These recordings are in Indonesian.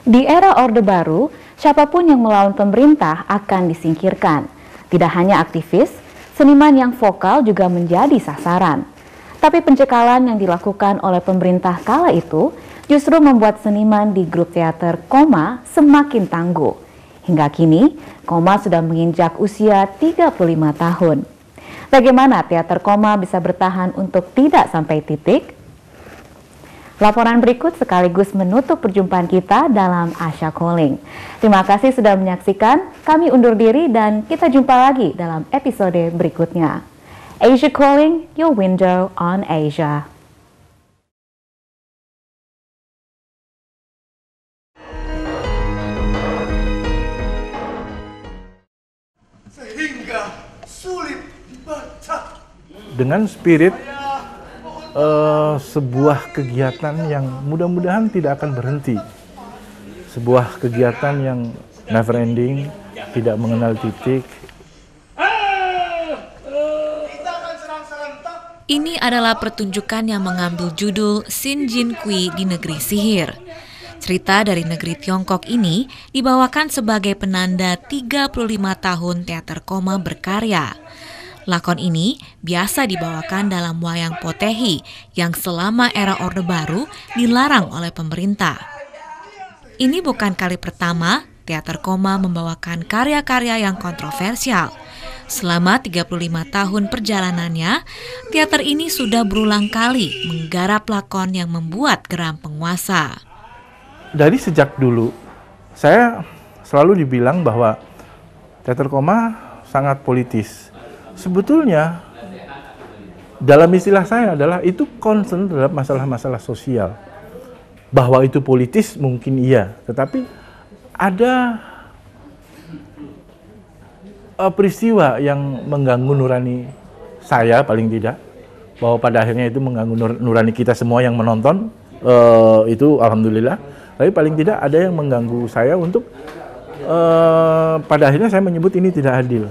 Di era Orde Baru, siapapun yang melawan pemerintah akan disingkirkan. Tidak hanya aktivis, seniman yang vokal juga menjadi sasaran. Tapi pencekalan yang dilakukan oleh pemerintah kala itu justru membuat seniman di grup teater Koma semakin tangguh. Hingga kini, Koma sudah menginjak usia 35 tahun. Bagaimana teater Koma bisa bertahan untuk tidak sampai titik? Laporan berikut sekaligus menutup perjumpaan kita dalam Asia Calling. Terima kasih sudah menyaksikan, kami undur diri dan kita jumpa lagi dalam episode berikutnya. Asia Calling, your window on Asia. Sehingga sulit dibaca. Dengan spirit sebuah kegiatan yang mudah-mudahan tidak akan berhenti. Sebuah kegiatan yang never ending, tidak mengenal titik. Ini adalah pertunjukan yang mengambil judul Shin Jin Kui di Negeri Sihir. Cerita dari negeri Tiongkok ini dibawakan sebagai penanda 35 tahun teater Koma berkarya. Lakon ini biasa dibawakan dalam wayang potehi yang selama era Orde Baru dilarang oleh pemerintah. Ini bukan kali pertama teater Koma membawakan karya-karya yang kontroversial. Selama 35 tahun perjalanannya, teater ini sudah berulang kali menggarap lakon yang membuat geram penguasa. Dari sejak dulu, saya selalu dibilang bahwa teater Koma sangat politis. Sebetulnya dalam istilah saya adalah itu concern terhadap masalah-masalah sosial. Bahwa itu politis mungkin iya, tetapi ada peristiwa yang mengganggu nurani saya paling tidak, bahwa pada akhirnya itu mengganggu nurani kita semua yang menonton, itu alhamdulillah. Tapi paling tidak ada yang mengganggu saya untuk pada akhirnya saya menyebut ini tidak adil.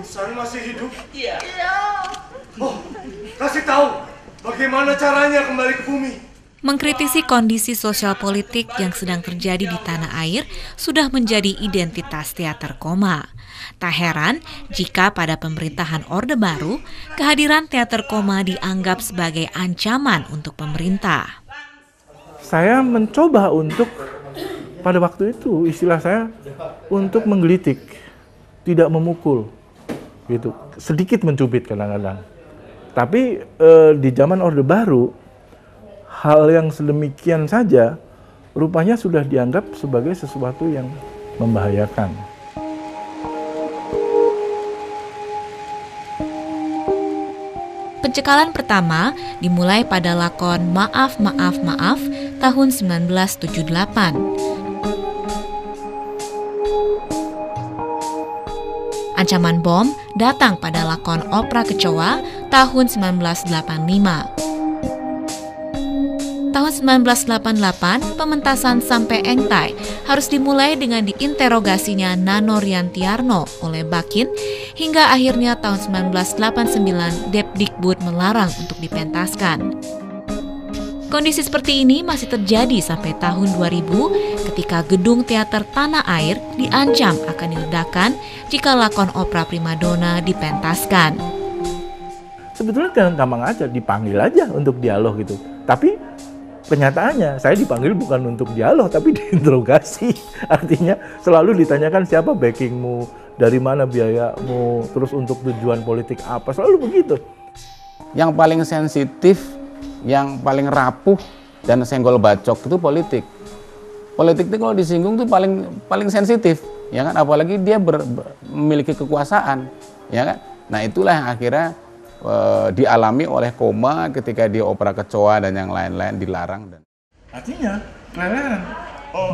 Insan masih hidup? Iya. Oh, kasih tahu bagaimana caranya kembali ke bumi. Mengkritisi kondisi sosial politik yang sedang terjadi di tanah air sudah menjadi identitas teater Koma. Tak heran jika pada pemerintahan Orde Baru, kehadiran teater Koma dianggap sebagai ancaman untuk pemerintah. Saya mencoba untuk, pada waktu itu istilah saya, untuk menggelitik, tidak memukul. Gitu. Sedikit mencubit kadang-kadang. Tapi di zaman Orde Baru, hal yang sedemikian saja rupanya sudah dianggap sebagai sesuatu yang membahayakan. Pencekalan pertama dimulai pada lakon Maaf, Maaf, Maaf tahun 1978. Ancaman bom datang pada lakon Opera Kecoa tahun 1985. Tahun 1988, pementasan Sampai Engtai harus dimulai dengan diinterogasinya Nano Riantiarno oleh Bakin, hingga akhirnya tahun 1989 Depdikbud melarang untuk dipentaskan. Kondisi seperti ini masih terjadi sampai tahun 2000 ketika gedung teater Tanah Air diancam akan diledakkan jika lakon opera primadona dipentaskan. Sebetulnya kan gampang aja, dipanggil aja untuk dialog gitu. Tapi kenyataannya saya dipanggil bukan untuk dialog tapi diinterogasi. Artinya selalu ditanyakan siapa backingmu, dari mana biayamu, terus untuk tujuan politik apa, selalu begitu. Yang paling sensitif, yang paling rapuh dan senggol bacok itu politik. Politik itu kalau disinggung tuh paling sensitif, ya kan? Apalagi dia memiliki kekuasaan, ya kan? Nah itulah yang akhirnya dialami oleh Koma ketika di Opera Kecoa dan yang lain-lain dilarang. Artinya keleleran.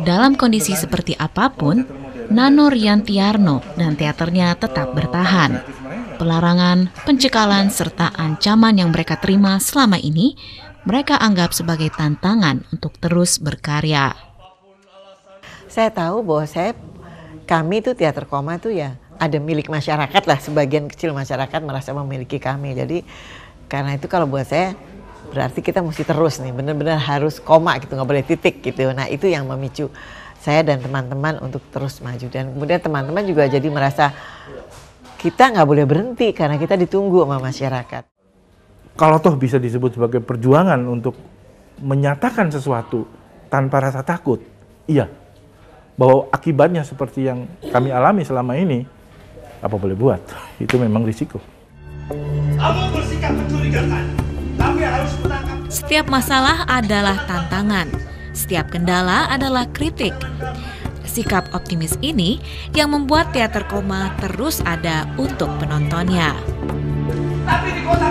Dalam kondisi seperti apapun, Nano Riantiarno dan teaternya tetap bertahan. Pelarangan, pencekalan, serta ancaman yang mereka terima selama ini, mereka anggap sebagai tantangan untuk terus berkarya. Saya tahu bahwa kami itu teater Koma itu ya ada milik masyarakat lah, sebagian kecil masyarakat merasa memiliki kami. Jadi karena itu kalau buat saya berarti kita mesti terus nih, benar-benar harus koma gitu, nggak boleh titik gitu. Nah itu yang memicu saya dan teman-teman untuk terus maju. Dan kemudian teman-teman juga jadi merasa kita nggak boleh berhenti karena kita ditunggu sama masyarakat. Kalau toh bisa disebut sebagai perjuangan untuk menyatakan sesuatu tanpa rasa takut, iya. Bahwa akibatnya seperti yang kami alami selama ini, apa boleh buat, itu memang risiko. Kamu bersikap mencurigakan, kami harus menangkap. Setiap masalah adalah tantangan, setiap kendala adalah kritik. Sikap optimis ini yang membuat Teater Koma terus ada untuk penontonnya. Tapi di kota